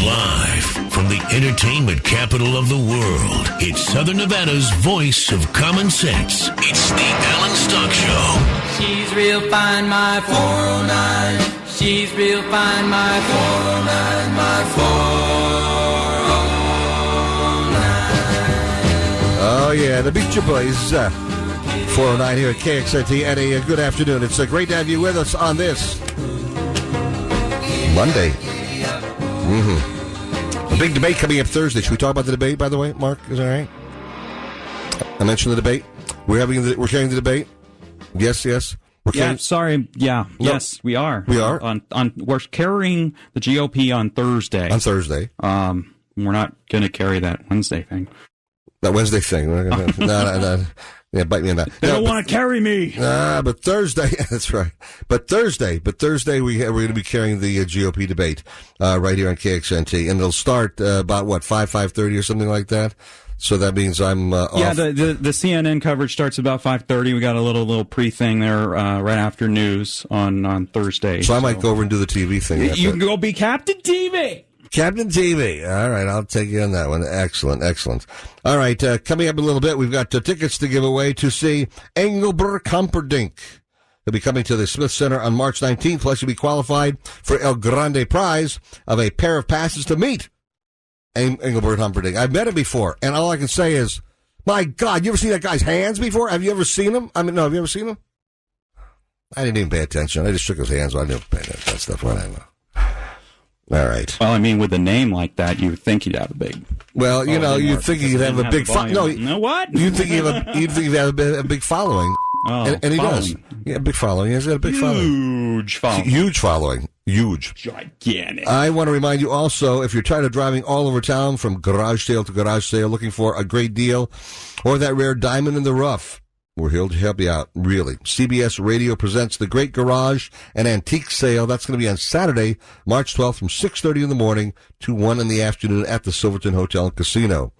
Live from the entertainment capital of the world, it's Southern Nevada's voice of common sense. It's the Alan Stock Show. She's real fine, my 409. She's real fine, my 409, my 409. Oh, yeah, the Beach Boys. 409 here at KXNT, and a good afternoon. It's great to have you with us on this Monday. A big debate coming up Thursday. Should we talk about the debate, by the way, Mark? Is that all right? I mentioned the debate. We're carrying the debate. Yes. Yes, we are. We are. We're carrying the GOP on Thursday. On Thursday. We're not going to carry that Wednesday thing. That Wednesday thing. No. Yeah, bite me on that. They don't want to carry me. But Thursday, that's right. But Thursday, we're going to be carrying the GOP debate right here on KXNT, and it'll start about 5:30 or something like that. So that means I'm off. Yeah, the CNN coverage starts about 5:30. We got a little pre-thing there right after news on Thursday. So I might go over and do the TV thing. You can go be Captain TV. Captain TV. All right, I'll take you on that one. Excellent. All right, coming up in a little bit, we've got tickets to give away to see Engelbert Humperdinck. He'll be coming to the Smith Center on March 19th, plus you'll be qualified for El Grande prize of a pair of passes to meet Engelbert Humperdinck. I've met him before, and all I can say is, my God, you ever seen that guy's hands before? Have you ever seen him? Have you ever seen him? I didn't even pay attention. I just shook his hands. I didn't pay attention to that stuff. Whatever. All right. Well, I mean, with a name like that, you would think he'd have a big. Well, you'd think he'd have a big. What? You'd think he'd have a big following. Oh, and he does. Yeah, big following. He's got a big following. Huge following. Huge. Gigantic. I want to remind you also, if you're tired of driving all over town from garage sale to garage sale, looking for a great deal or that rare diamond in the rough, we're here to help you out, really. CBS Radio presents the Great Garage and Antique Sale. That's going to be on Saturday, March 12th from 6:30 in the morning to 1 in the afternoon at the Silverton Hotel and Casino.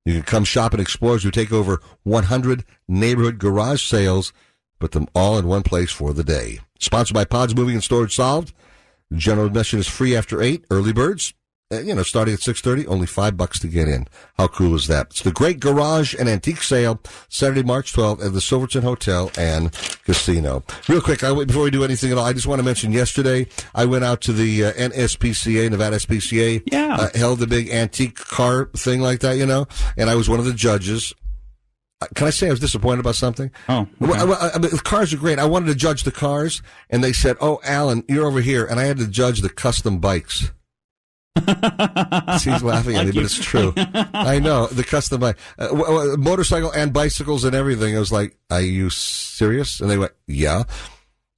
You can come shop and explore as we take over 100 neighborhood garage sales, put them all in one place for the day. Sponsored by Pods Moving and Storage Solved. General admission is free after 8. Early birds, starting at 6:30, only $5 to get in. How cool is that? It's the Great Garage and Antique Sale, Saturday, March 12th at the Silverton Hotel and Casino. Real quick, before we do anything at all, I just want to mention yesterday I went out to the NSPCA, Nevada SPCA, held a big antique car thing like that, and I was one of the judges. Can I say I was disappointed about something? Oh, okay. The cars are great. I wanted to judge the cars, and they said, "Oh, Alan, you're over here," and I had to judge the custom bikes. She's laughing at me, but it's true. I know, the custom bike, motorcycle and bicycles and everything. I was like, "Are you serious?" And they went, "Yeah."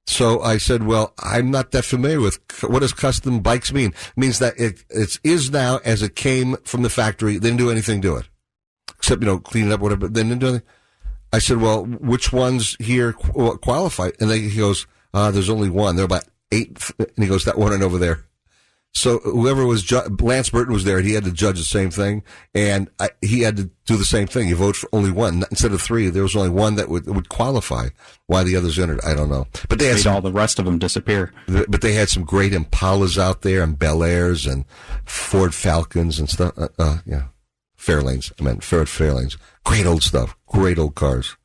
So I said, "Well, I'm not that familiar with what does custom bikes mean." It means that it is now as it came from the factory. They didn't do anything to it. Except, clean it up, whatever. But they didn't do anything. I said, well, which ones here qualify? And he goes, there's only one. There are about 8. And he goes, that one and over there. So whoever was, Lance Burton was there, and he had to judge the same thing. And he had to do the same thing. You vote for only one. Instead of 3, there was only one that would qualify. Why the others entered, I don't know. But they had all the rest of them disappear. But they had some great Impalas out there, and Bel Airs, and Ford Falcons and stuff. Fairlanes. Fairlanes. Great old stuff. Great old cars.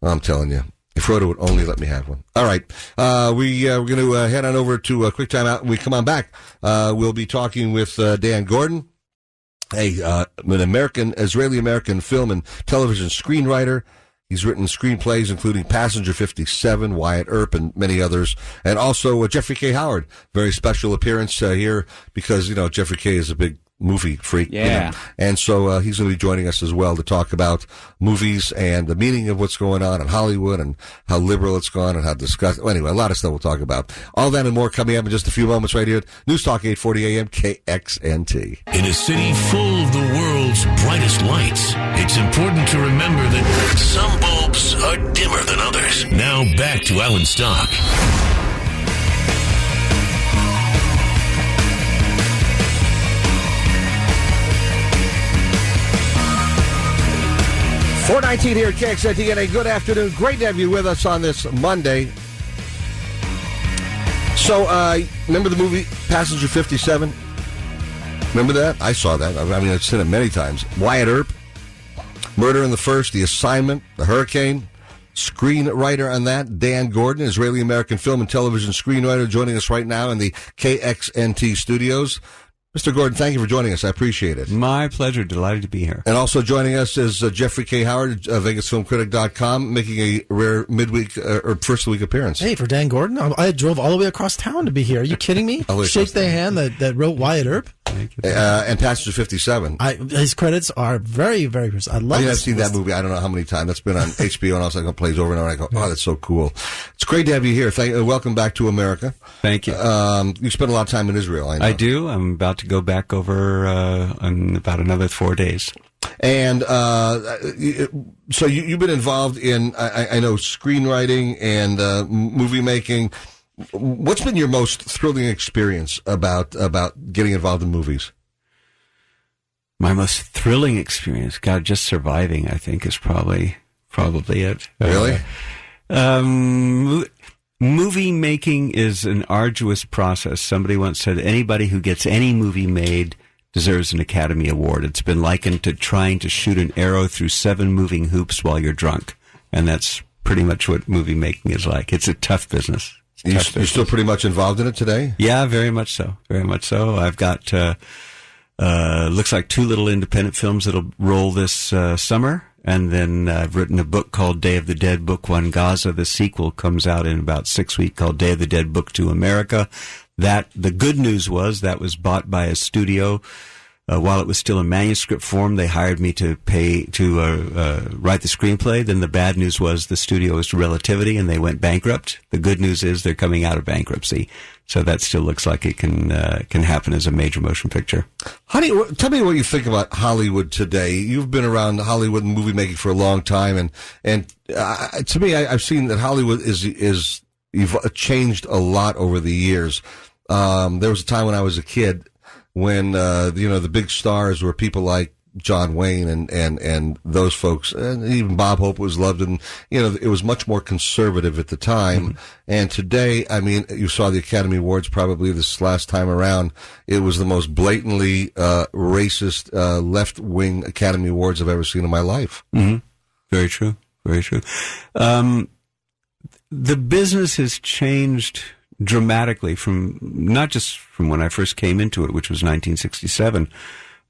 I'm telling you. If Rhoda would only let me have one. All right. We're going to head on over to a quick timeout. When we come on back, we'll be talking with Dan Gordon, an Israeli-American film and television screenwriter. He's written screenplays including Passenger 57, Wyatt Earp, and many others. And also Jeffrey K. Howard. Very special appearance here because, Jeffrey K. is a big movie freak. Yeah. And so he's going to be joining us as well to talk about movies and the meaning of what's going on in Hollywood and how liberal it's gone and how disgusting. Well, anyway, a lot of stuff we'll talk about. All that and more coming up in just a few moments right here at News Talk 840 AM KXNT. In a city full of the world's brightest lights, it's important to remember that some bulbs are dimmer than others. Now back to Alan Stock. 4:19 here at KXNT, and a good afternoon. Great to have you with us on this Monday. So, remember the movie Passenger 57? Remember that? I saw that. I mean, I've seen it many times. Wyatt Earp, Murder in the First, The Assignment, The Hurricane. Screenwriter on that, Dan Gordon, Israeli-American film and television screenwriter, joining us right now in the KXNT studios. Mr. Gordon, thank you for joining us. I appreciate it. My pleasure. Delighted to be here. And also joining us is Jeffrey K. Howard, VegasFilmCritic.com, making a rare midweek or first-of-the-week appearance. Hey, for Dan Gordon, I drove all the way across town to be here. Are you kidding me? Shake the hand that wrote Wyatt Earp. And Passenger 57. His credits are very, very. I love it. I've seen that movie. I don't know how many times. That's been on HBO, and also it plays over and over. And I go, oh, that's so cool. It's great to have you here. Welcome back to America. Thank you. You spent a lot of time in Israel, I know. I do. I'm about to go back over in about another 4 days. And so you've been involved in, I know, screenwriting and movie making. What's been your most thrilling experience about getting involved in movies? My most thrilling experience, God, just surviving, I think, is probably it. Really? Movie making is an arduous process. Somebody once said anybody who gets any movie made deserves an Academy Award. It's been likened to trying to shoot an arrow through 7 moving hoops while you're drunk. And that's pretty much what movie making is like. It's a tough business. You're still pretty much involved in it today? Yeah, very much so. Very much so. I've got, looks like 2 little independent films that'll roll this summer. And then I've written a book called Day of the Dead, Book 1 Gaza. The sequel comes out in about 6 weeks called Day of the Dead, Book 2 America. The good news was that was bought by a studio. While it was still in manuscript form, they hired me to write the screenplay. Then the bad news was the studio was Relativity, and they went bankrupt. The good news is they're coming out of bankruptcy, so that still looks like it can happen as a major motion picture. Tell me what you think about Hollywood today. You've been around Hollywood and movie making for a long time, and to me, I've seen that Hollywood is changed a lot over the years. There was a time when I was a kid when, the big stars were people like John Wayne and those folks, and even Bob Hope was loved, and, it was much more conservative at the time. Mm-hmm. And today, I mean, you saw the Academy Awards probably this last time around. It was the most blatantly, racist, left-wing Academy Awards I've ever seen in my life. Mm-hmm. Very true. Very true. The business has changed dramatically from not just from when I first came into it, which was 1967,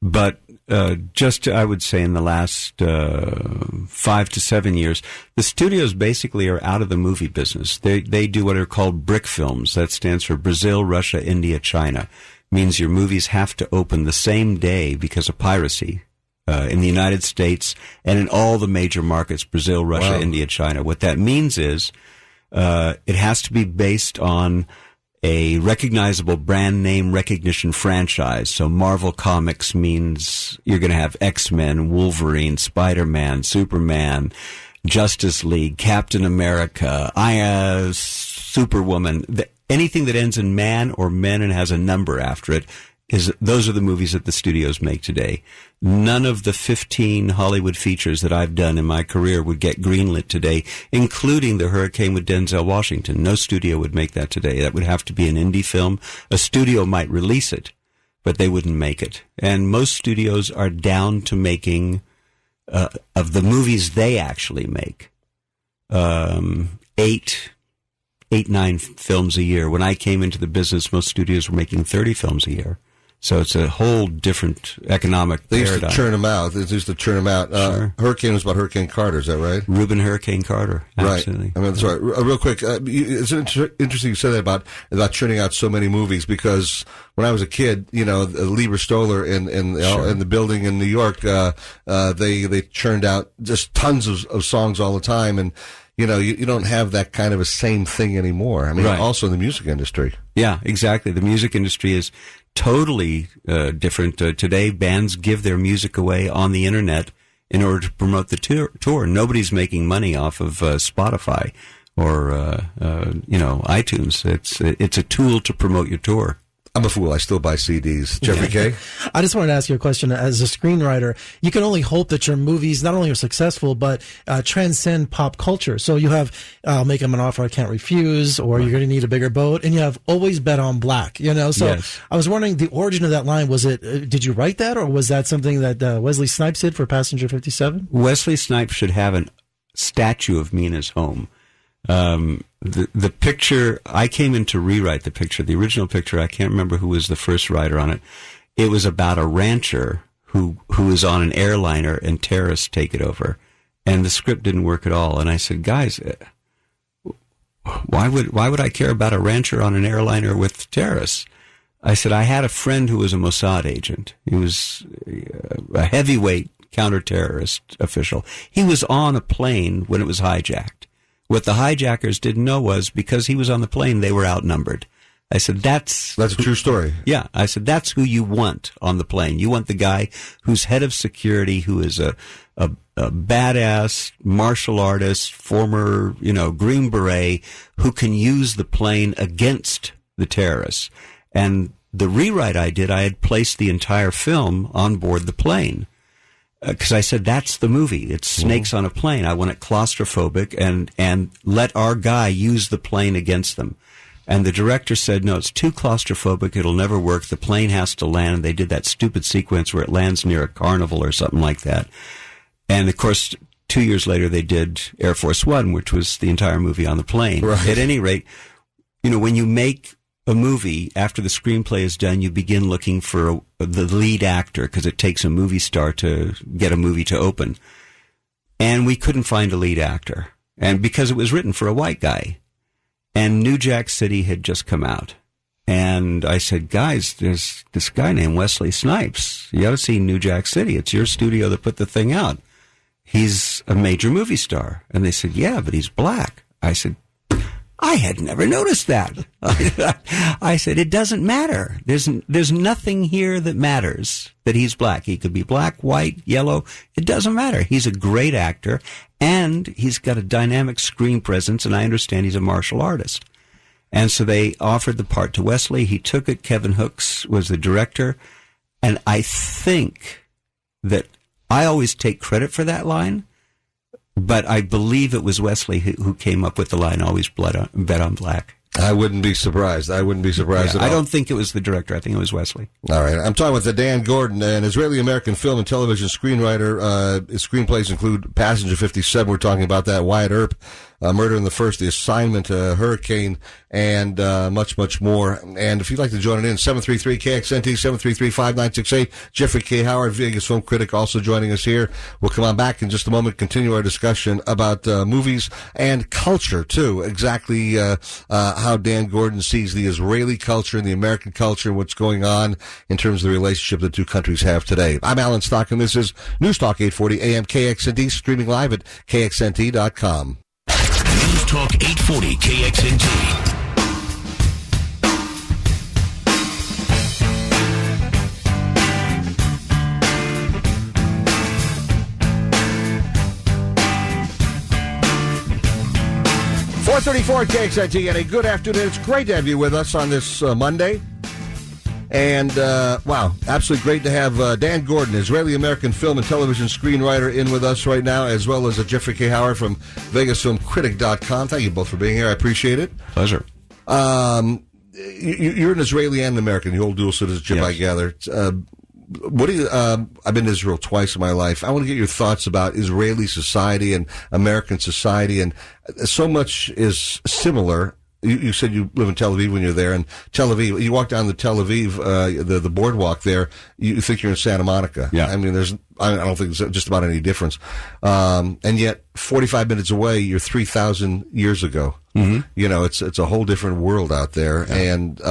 but I would say in the last 5 to 7 years, the studios basically are out of the movie business. They do what are called BRIC films. That stands for Brazil, Russia, India, China. Means your movies have to open the same day because of piracy. In the United States and in all the major markets, Brazil, Russia, Wow. India, China. What that means is it has to be based on a recognizable brand name recognition franchise. So Marvel Comics means you're going to have X-Men, Wolverine, Spider-Man, Superman, Justice League, Captain America, Superwoman. Anything that ends in man or men and has a number after it, those are the movies that the studios make today. None of the 15 Hollywood features that I've done in my career would get greenlit today, including The Hurricane with Denzel Washington. No studio would make that today. That would have to be an indie film. A studio might release it, but they wouldn't make it. And most studios are down to making, of the movies they actually make, 9 films a year. When I came into the business, most studios were making 30 films a year. So it's a whole different economic They used paradigm. to churn them out. Sure. Hurricane was about Hurricane Carter, is that right? Reuben Hurricane Carter. Absolutely. Right. I mean, sorry, real quick. It's interesting you said that about churning out so many movies, because when I was a kid, Lieber Stoller in the building in New York, they churned out just tons of songs all the time, and you don't have that kind of a same thing anymore. I mean, Right. Also in the music industry. Yeah, exactly. The music industry is totally different. Today, bands give their music away on the internet in order to promote the tour. Nobody's making money off of Spotify or iTunes. It's a tool to promote your tour. I'm a fool. I still buy CDs. Jeffrey K? I just wanted to ask you a question. As a screenwriter, you can only hope that your movies not only are successful, but transcend pop culture. So you have Make 'Em an Offer I Can't Refuse, or You're Going to Need a Bigger Boat, and you have Always Bet on Black, you know? So yes. I was wondering, the origin of that line, was it, did you write that, or was that something that Wesley Snipes did for Passenger 57? Wesley Snipes should have a statue of me in his home. The picture, I came in to rewrite the picture. The original picture, I can't remember who was the first writer on it. It was about a rancher who is on an airliner and terrorists take it over. And the script didn't work at all. And I said, guys, why would I care about a rancher on an airliner with terrorists? I said, I had a friend who was a Mossad agent. He was a heavyweight counter-terrorist official. He was on a plane when it was hijacked. What the hijackers didn't know was, because he was on the plane, they were outnumbered. I said, that's a true story. Yeah. I said, that's who you want on the plane. You want the guy who's head of security, who is a badass martial artist, former, Green Beret, who can use the plane against the terrorists. And the rewrite I did, I had placed the entire film on board the plane. Because I said, that's the movie. It's snakes on a plane. I want it claustrophobic and let our guy use the plane against them. And the director said, no, it's too claustrophobic. It'll never work. The plane has to land. And they did that stupid sequence where it lands near a carnival or something like that. And of course, 2 years later, they did Air Force One, which was the entire movie on the plane. Right. At any rate, when you make a movie, after the screenplay is done, you begin looking for the lead actor, because it takes a movie star to get a movie to open. And we couldn't find a lead actor. And because it was written for a white guy. And New Jack City had just come out. And I said, guys, there's this guy named Wesley Snipes. You ought to see New Jack City. It's your studio that put the thing out. He's a major movie star. And they said, yeah, but he's black. I said, I had never noticed that. I said, it doesn't matter. There's nothing here that matters that he's black. He could be black, white, yellow. It doesn't matter. He's a great actor, and he's got a dynamic screen presence, and I understand he's a martial artist. And so they offered the part to Wesley. He took it. Kevin Hooks was the director. And I think that I always take credit for that line. But I believe it was Wesley who came up with the line, always bet on black. I wouldn't be surprised. At all. I don't think it was the director. I think it was Wesley. All right. I'm talking with Dan Gordon, an Israeli-American film and television screenwriter. His screenplays include Passenger 57. We're talking about that. Wyatt Earp, Murder in the First, The Assignment, Hurricane, and much, much more. And if you'd like to join in, 733-KXNT, 733-5968. Jeffrey K. Howard, Vegas film critic, also joining us here. We'll come on back in just a moment, continue our discussion about movies and culture, too. Exactly how Dan Gordon sees the Israeli culture and the American culture and what's going on in terms of the relationship the two countries have today. I'm Alan Stock, and this is News Talk 840 AM KXNT, streaming live at KXNT.com. News Talk 840 KXNT. .434 at KXNT, and a good afternoon. It's great to have you with us on this Monday. And, wow, absolutely great to have Dan Gordon, Israeli-American film and television screenwriter, in with us right now, as well as Jeffrey K. Howard from VegasFilmCritic.com. Thank you both for being here. I appreciate it. Pleasure. You're an Israeli and an American. You hold dual citizenship, yes. I gather. What do you? I've been to Israel twice in my life. I want to get your thoughts about Israeli society and American society, and so much is similar. You said you live in Tel Aviv when you're there, and Tel Aviv. You walk down the Tel Aviv, the boardwalk there. You think you're in Santa Monica. Yeah. I mean, I don't think there's just about any difference. And yet, 45 minutes away, you're 3,000 years ago. Mm-hmm. It's a whole different world out there, yeah. And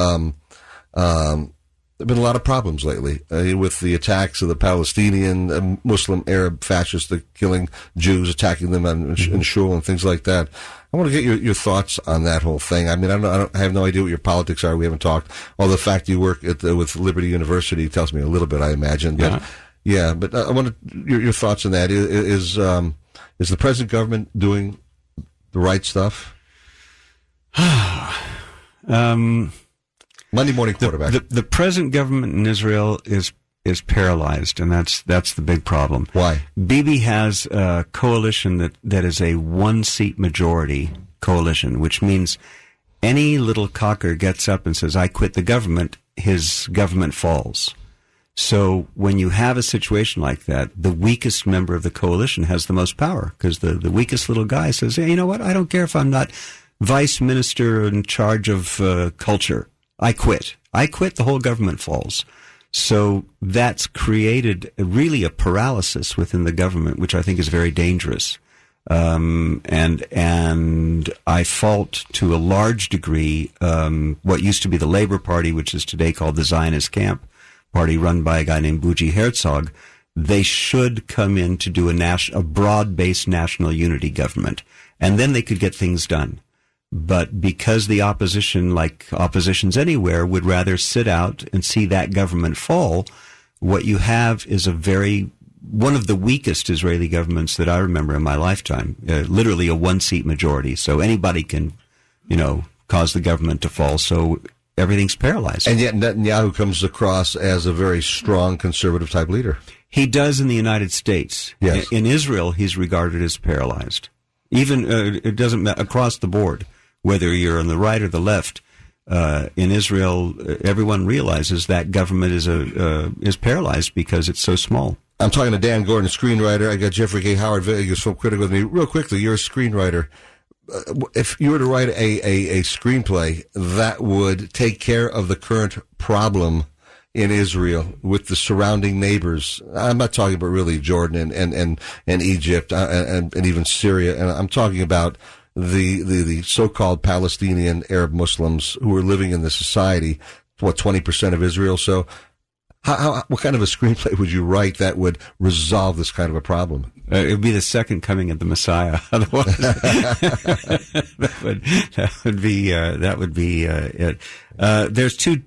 there have been a lot of problems lately with the attacks of the Palestinian, Muslim, Arab fascists, the killing Jews, attacking them in shul and things like that. I want to get your thoughts on that whole thing. I mean, I have no idea what your politics are. We haven't talked. Although the fact you work with Liberty University tells me a little bit, I imagine. But, yeah. But I want your thoughts on that. Is the present government doing the right stuff? Monday morning quarterback. The present government in Israel is paralyzed, and that's the big problem. Why? Bibi has a coalition that is a one-seat majority coalition, which means any little cocker gets up and says, I quit the government, his government falls. So when you have a situation like that, the weakest member of the coalition has the most power, because the weakest little guy says, hey, you know what, I don't care if I'm not vice minister in charge of culture. I quit. The whole government falls. So that's created really a paralysis within the government, which I think is very dangerous. And I fault to a large degree what used to be the Labour Party, which is today called the Zionist Camp Party, run by a guy named Bougie Herzog. They should come in to do a broad-based national unity government, and then they could get things done. But because the opposition, like oppositions anywhere, would rather sit out and see that government fall, what you have is one of the weakest Israeli governments that I remember in my lifetime, literally a one-seat majority. So anybody can, cause the government to fall. So everything's paralyzed. And yet Netanyahu comes across as a very strong conservative type leader. He does in the United States. Yes. In Israel, he's regarded as paralyzed. Even, it doesn't matter, across the board. Whether you're on the right or the left, in Israel, everyone realizes that government is paralyzed because it's so small. I'm talking to Dan Gordon, screenwriter. I got Jeffrey K. Howard, Vegas Film Critic, with me. Real quickly, you're a screenwriter. If you were to write a screenplay that would take care of the current problem in Israel with the surrounding neighbors, I'm not talking about really Jordan and Egypt and even Syria, and I'm talking about the so-called Palestinian Arab Muslims who are living in the society, 20% of Israel. So what kind of a screenplay would you write that would resolve this kind of a problem? It would be the second coming of the Messiah. Otherwise, that would be it. There's two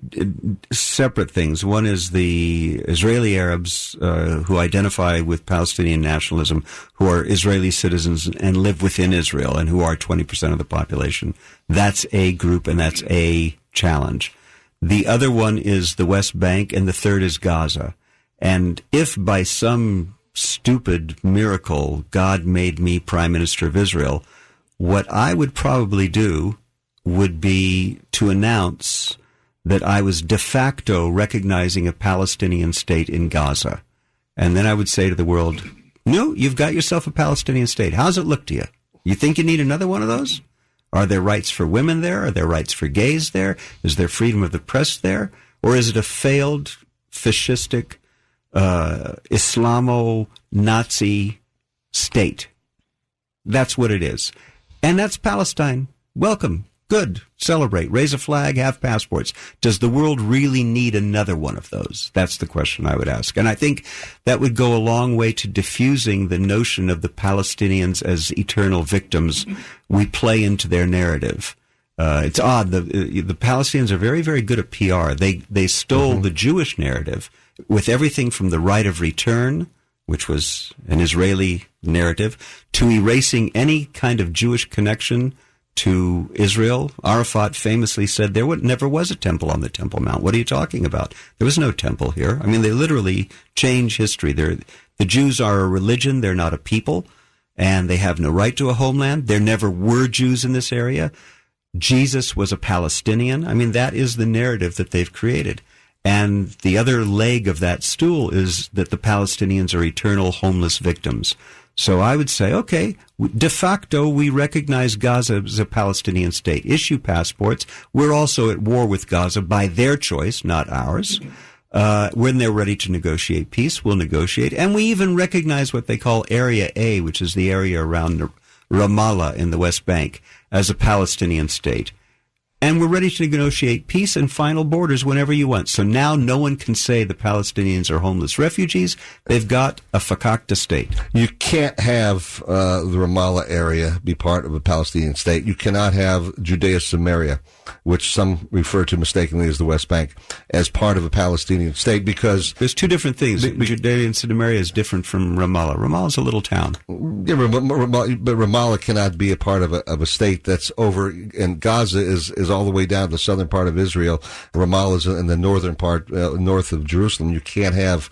separate things. One is the Israeli Arabs who identify with Palestinian nationalism, who are Israeli citizens and live within Israel, and who are 20% of the population. That's a group, and that's a challenge. The other one is the West Bank, and the third is Gaza. And if by some stupid miracle God made me Prime Minister of Israel, what I would probably do would be to announce that I was de facto recognizing a Palestinian state in Gaza. And then I would say to the world, no, you've got yourself a Palestinian state. How's it look to you? You think you need another one of those? Are there rights for women there? Are there rights for gays there? Is there freedom of the press there? Or is it a failed, fascistic, Islamo-Nazi state? That's what it is. And that's Palestine. Welcome. Good. Celebrate. Raise a flag. Have passports. Does the world really need another one of those? That's the question I would ask. And I think that would go a long way to diffusing the notion of the Palestinians as eternal victims we play into their narrative. It's odd. The Palestinians are very, very good at PR. They stole the Jewish narrative with everything from the right of return, which was an Israeli narrative, to erasing any kind of Jewish connection to Israel. Arafat famously said there never was a temple on the Temple Mount. What are you talking about? There was no temple here. I mean, they literally change history. The Jews are a religion. They're not a people, and they have no right to a homeland. There never were Jews in this area. Jesus was a Palestinian. I mean, that is the narrative that they've created. And the other leg of that stool is that the Palestinians are eternal homeless victims. So I would say, okay, de facto, we recognize Gaza as a Palestinian state. Issue passports. We're also at war with Gaza by their choice, not ours. When they're ready to negotiate peace, we'll negotiate. And we even recognize what they call Area A, which is the area around Ramallah in the West Bank, as a Palestinian state. And we're ready to negotiate peace and final borders whenever you want. So now no one can say the Palestinians are homeless refugees. They've got a fakakta state. You can't have the Ramallah area be part of a Palestinian state. You cannot have Judea Samaria, which some refer to mistakenly as the West Bank, as part of a Palestinian state, because there's two different things. Judea and Samaria is different from Ramallah. Ramallah is a little town. Yeah, but Ramallah cannot be a part of a state that's over, and Gaza is is all the way down to the southern part of Israel. Ramallah is in the northern part, north of Jerusalem. You can't have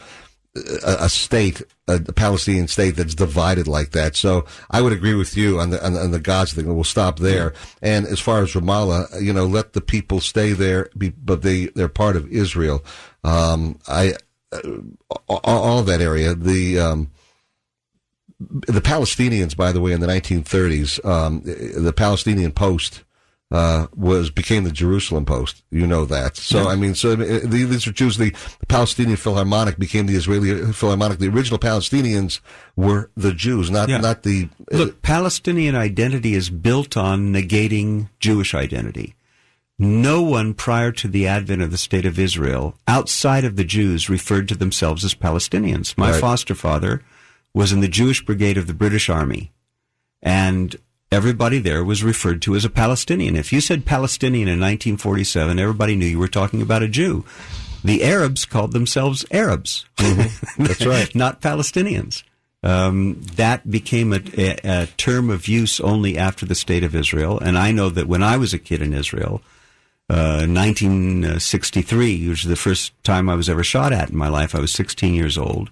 a state, a Palestinian state that's divided like that. So I would agree with you on the Gaza thing. We'll stop there. And as far as Ramallah, let the people stay there, but they're part of Israel. All of that area, the Palestinians, by the way, in the 1930s, the Palestinian Post became the Jerusalem Post. You know that. So, yeah. These are Jews. The Palestinian Philharmonic became the Israeli Philharmonic. The original Palestinians were the Jews, not the... Look, Palestinian identity is built on negating Jewish identity. No one prior to the advent of the State of Israel, outside of the Jews, referred to themselves as Palestinians. My foster father was in the Jewish Brigade of the British Army, and everybody there was referred to as a Palestinian. If you said Palestinian in 1947, everybody knew you were talking about a Jew. The Arabs called themselves Arabs. Mm-hmm. That's right. Not Palestinians. That became a term of use only after the State of Israel. And I know that when I was a kid in Israel, 1963, which was the first time I was ever shot at in my life, I was 16 years old.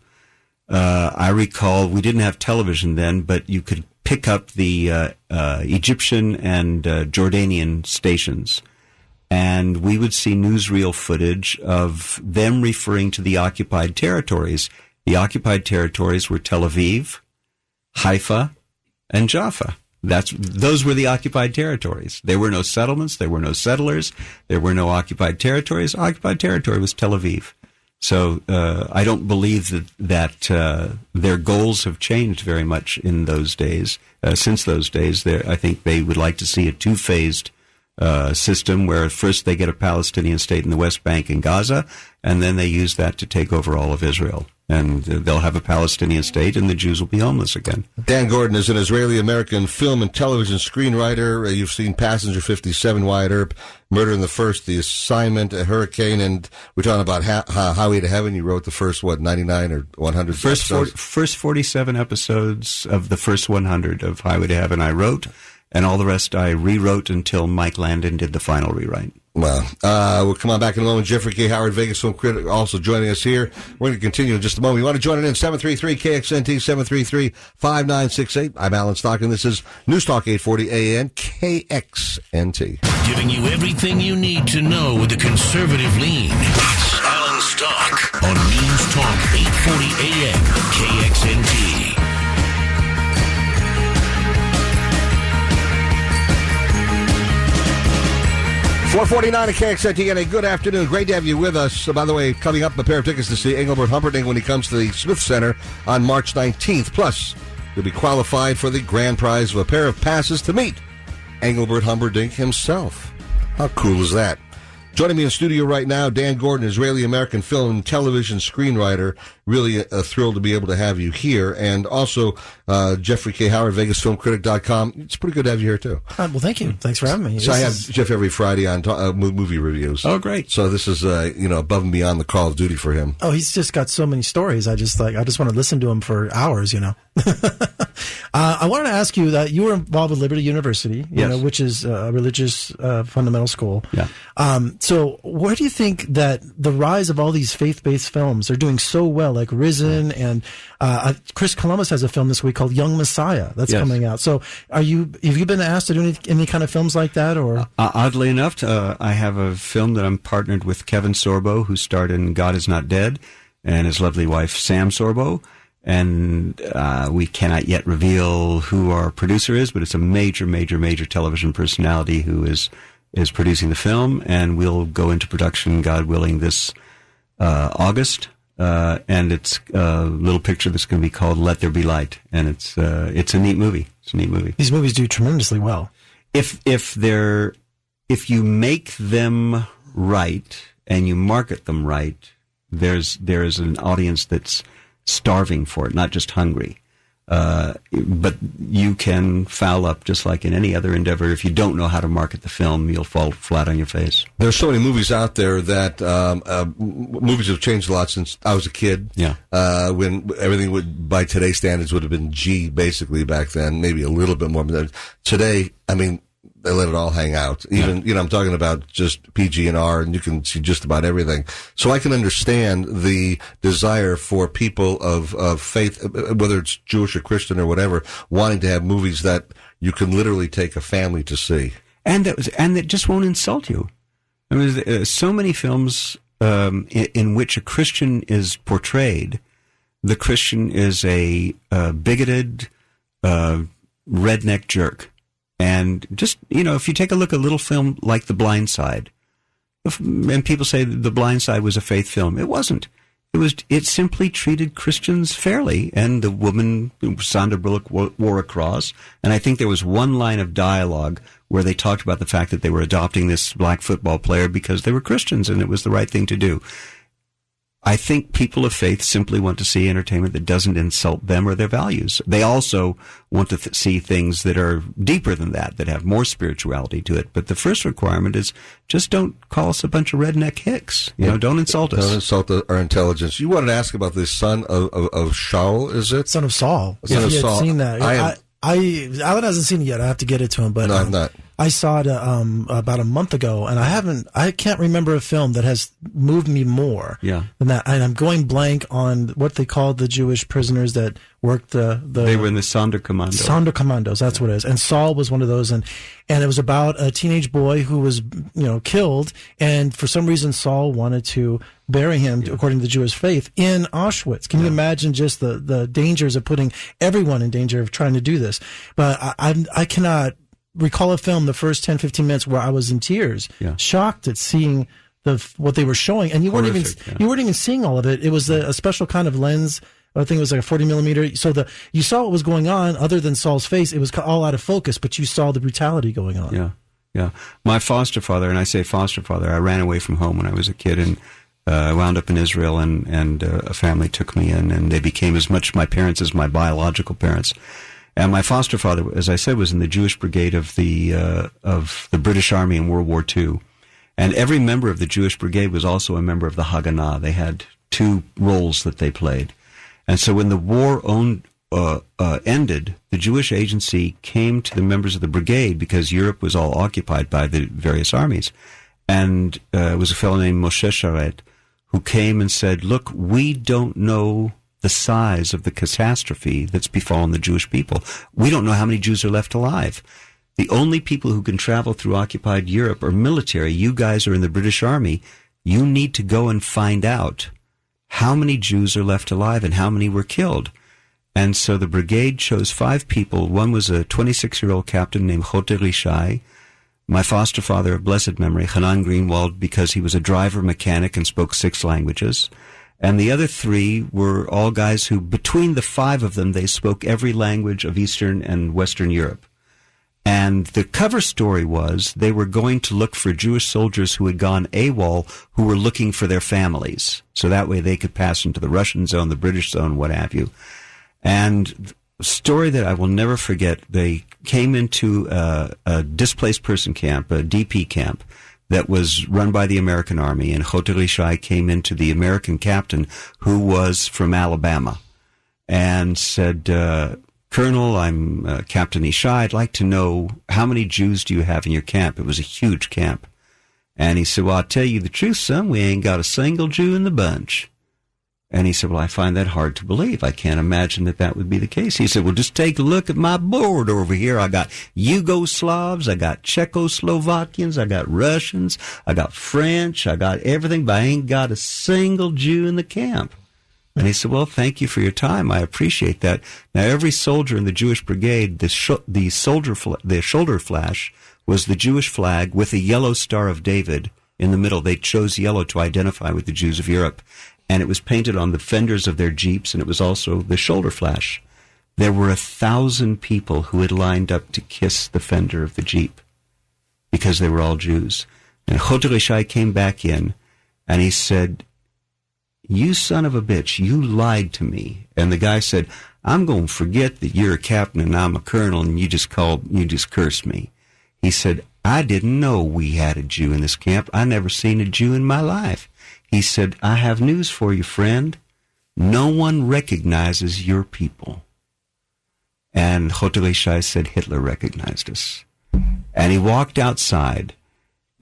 I recall we didn't have television then, but you could pick up the Egyptian and Jordanian stations, and we would see newsreel footage of them referring to the occupied territories. The occupied territories were Tel Aviv, Haifa, and Jaffa. Those were the occupied territories. There were no settlements, there were no settlers, there were no occupied territories. Occupied territory was Tel Aviv. So I don't believe that their goals have changed very much in those days. Since those days, I think they would like to see a two-phased system where first they get a Palestinian state in the West Bank and Gaza, and then they use that to take over all of Israel. And they'll have a Palestinian state, and the Jews will be homeless again. Dan Gordon is an Israeli-American film and television screenwriter. You've seen Passenger 57, Wyatt Earp, Murder in the First, The Assignment, A Hurricane, and we're talking about Highway to Heaven. You wrote the first, 99 or 100 episodes? First 47 episodes of the first 100 of Highway to Heaven I wrote, and all the rest I rewrote until Mike Landon did the final rewrite. Well, we'll come on back in a moment. Jeffrey K. Howard, Vegas film critic, also joining us here. We're going to continue in just a moment. You want to join it in 733-KXNT, 733-5968. I'm Alan Stock, and this is News Talk 840 AN KXNT. Giving you everything you need to know with a conservative lean. It's Alan Stock on News Talk 840 AN KXNT. 449 at KXNT, and a good afternoon. Great to have you with us. By the way, coming up, a pair of tickets to see Engelbert Humperdinck when he comes to the Smith Center on March 19th. Plus, you'll be qualified for the grand prize of a pair of passes to meet Engelbert Humperdinck himself. How cool is that? Joining me in the studio right now, Dan Gordon, Israeli-American film and television screenwriter. Really thrilled to be able to have you here. And also, Jeffrey K. Howard, VegasFilmCritic.com. It's pretty good to have you here, too. Well, thank you. Thanks for having me. So I have Jeff every Friday on movie reviews. Oh, great. So this is, above and beyond the Call of Duty for him. Oh, he's just got so many stories. I just want to listen to him for hours, I wanted to ask you that you were involved with Liberty University, which is a religious fundamental school. Yeah. So where do you think that the rise of all these faith-based films are doing so well, like Risen, and Chris Columbus has a film this week called Young Messiah that's coming out. So have you been asked to do any kind of films like that? Or oddly enough, I have a film that I'm partnered with Kevin Sorbo, who starred in God Is Not Dead, and his lovely wife Sam Sorbo. And we cannot yet reveal who our producer is, but it's a major, major, major television personality who is producing the film, and we'll go into production, God willing, this August. And it's a little picture that's going to be called Let There Be Light, and it's a neat movie. It's a neat movie. These movies do tremendously well. If you make them right and you market them right, there is an audience that's starving for it, not just hungry. But you can foul up just like in any other endeavor. If you don't know how to market the film, you'll fall flat on your face. There's so many movies out there that movies have changed a lot since I was a kid. Yeah. When everything by today's standards would have been G basically back then, maybe a little bit more. But today, they let it all hang out. Even, I'm talking about just PG and R, and you can see just about everything. So I can understand the desire for people of faith, whether it's Jewish or Christian or whatever, wanting to have movies that you can literally take a family to see. And that just won't insult you. I mean, so many films in which a Christian is portrayed. The Christian is a bigoted, redneck jerk. And just, if you take a look at a little film like The Blind Side, and people say The Blind Side was a faith film. It wasn't. It simply treated Christians fairly. And the woman, Sandra Bullock, wore a cross. And I think there was one line of dialogue where they talked about the fact that they were adopting this black football player because they were Christians and it was the right thing to do. I think people of faith simply want to see entertainment that doesn't insult them or their values. They also want to see things that are deeper than that have more spirituality to it. But the first requirement is just don't call us a bunch of redneck hicks. Don't insult us. Don't insult our intelligence. You wanted to ask about the son of Shaul, is it? Son of Saul. Son of Saul. Seen that. Alan hasn't seen it yet. I have to get it to him. But no, I've not. I saw it about a month ago, and I can't remember a film that has moved me more than that. And I'm going blank on what they called the Jewish prisoners that worked They were in the Sonderkommando. Sonderkommandos, that's what it is. And Saul was one of those, and it was about a teenage boy who was killed, and for some reason Saul wanted to bury him, according to the Jewish faith, in Auschwitz. Can you imagine just the dangers of putting everyone in danger of trying to do this? But I cannot recall a film, the first 10, 15 minutes, where I was in tears, shocked at seeing what they were showing, and you weren't even seeing all of it. It was a special kind of lens. I think it was like a 40 millimeter. So you saw what was going on. Other than Saul's face, it was all out of focus, but you saw the brutality going on. Yeah. My foster father, and I say foster father, I ran away from home when I was a kid, and I wound up in Israel, and a family took me in, and they became as much my parents as my biological parents. And my foster father, as I said, was in the Jewish Brigade of the British Army in World War II. And every member of the Jewish Brigade was also a member of the Haganah. They had two roles that they played. And so when the war ended, the Jewish agency came to the members of the brigade because Europe was all occupied by the various armies. And it was a fellow named Moshe Sharet who came and said, look, we don't know the size of the catastrophe that's befallen the Jewish people. We don't know how many Jews are left alive. The only people who can travel through occupied Europe are military. You guys are in the British Army. You need to go and find out how many Jews are left alive and how many were killed. And so the brigade chose 5 people. One was a 26-year-old captain named Choter Ishai. My foster father of blessed memory, Hanan Greenwald, because he was a driver mechanic and spoke 6 languages. And the other 3 were all guys who, between the 5 of them, they spoke every language of Eastern and Western Europe. And the cover story was they were going to look for Jewish soldiers who had gone AWOL, who were looking for their families. So that way they could pass into the Russian zone, the British zone, what have you. And a story that I will never forget, they came into a displaced person camp, a DP camp, that was run by the American Army, and Choter Ishai came into the American captain, who was from Alabama, and said, Colonel, I'm Captain Ishai. I'd like to know, how many Jews do you have in your camp? It was a huge camp. And he said, well, I'll tell you the truth, son, we ain't got a single Jew in the bunch. And he said, well, I find that hard to believe. I can't imagine that would be the case. He said, well, just take a look at my board over here. I got Yugoslavs, I got Czechoslovakians, I got Russians, I got French, I got everything, but I ain't got a single Jew in the camp. And he said, well, thank you for your time. I appreciate that. Now, every soldier in the Jewish brigade, the shoulder flash was the Jewish flag with a yellow Star of David in the middle. They chose yellow to identify with the Jews of Europe. And it was painted on the fenders of their Jeeps, and it was also the shoulder flash. There were 1,000 people who had lined up to kiss the fender of the Jeep because they were all Jews. And Choter Ishai came back in, and he said, you son of a bitch, you lied to me. And the guy said, I'm going to forget that you're a captain and I'm a colonel and you just cursed me. He said, I didn't know we had a Jew in this camp. I never seen a Jew in my life. He said, I have news for you, friend. No one recognizes your people. And Choter Ishai said, Hitler recognized us. And he walked outside,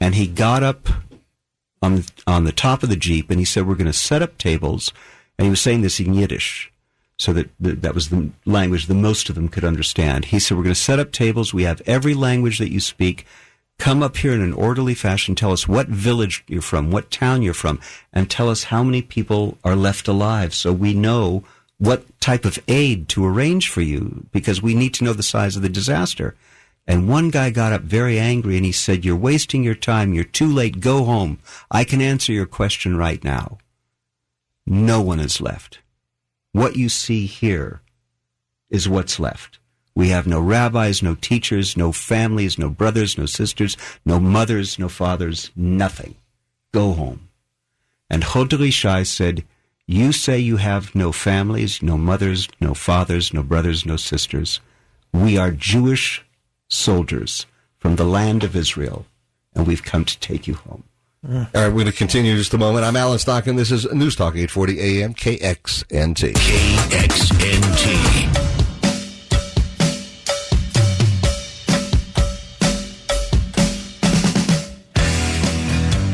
and he got up on the top of the Jeep, and he said, we're going to set up tables. And he was saying this in Yiddish, so that was the language that most of them could understand. He said, we're going to set up tables. We have every language that you speak. Come up here in an orderly fashion. Tell us what village you're from, what town you're from, and tell us how many people are left alive so we know what type of aid to arrange for you, because we need to know the size of the disaster. And one guy got up very angry and he said, you're wasting your time. You're too late. Go home. I can answer your question right now. No one is left. What you see here is what's left. We have no rabbis, no teachers, no families, no brothers, no sisters, no mothers, no fathers, nothing. Go home. And Chodri Shai said, you say you have no families, no mothers, no fathers, no brothers, no sisters. We are Jewish soldiers from the land of Israel, and we've come to take you home. All right, we're going to continue in just a moment. I'm Alan Stock, and this is News Talk 840 AM KXNT. KXNT.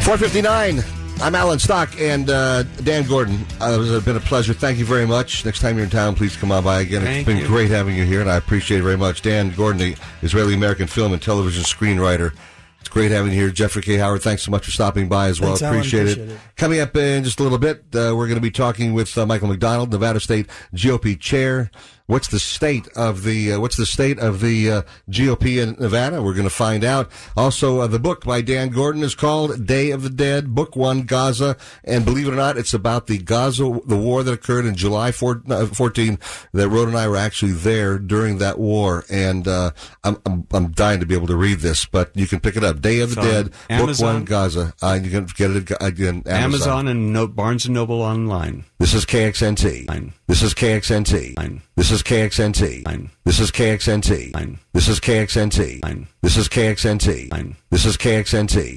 4:59. I'm Alan Stock and Dan Gordon. It's been a pleasure. Thank you very much. Next time you're in town, please come on by again. It's been great having you here, and I appreciate it very much. Dan Gordon, the Israeli-American film and television screenwriter. It's great having you here. Jeffrey K. Howard, thanks so much for stopping by as well. Thanks, Alan. Appreciate it. Coming up in just a little bit, we're going to be talking with Michael McDonald, Nevada State GOP chair. What's the state of the GOP in Nevada? We're going to find out. Also, the book by Dan Gordon is called Day of the Dead, Book 1, Gaza. And believe it or not, it's about the war that occurred in July 14, that Rhoda and I were actually there during that war. And I'm dying to be able to read this, but you can pick it up. Day of the Dead, Amazon, Book 1, Gaza. You can get it again. Amazon and Barnes & Noble online. This is KXNT. Fine. This is KXNT. Fine. This is KXNT. Fine. This is KXNT. Fine. This is KXNT. Fine. This is KXNT. Fine. This is KXNT.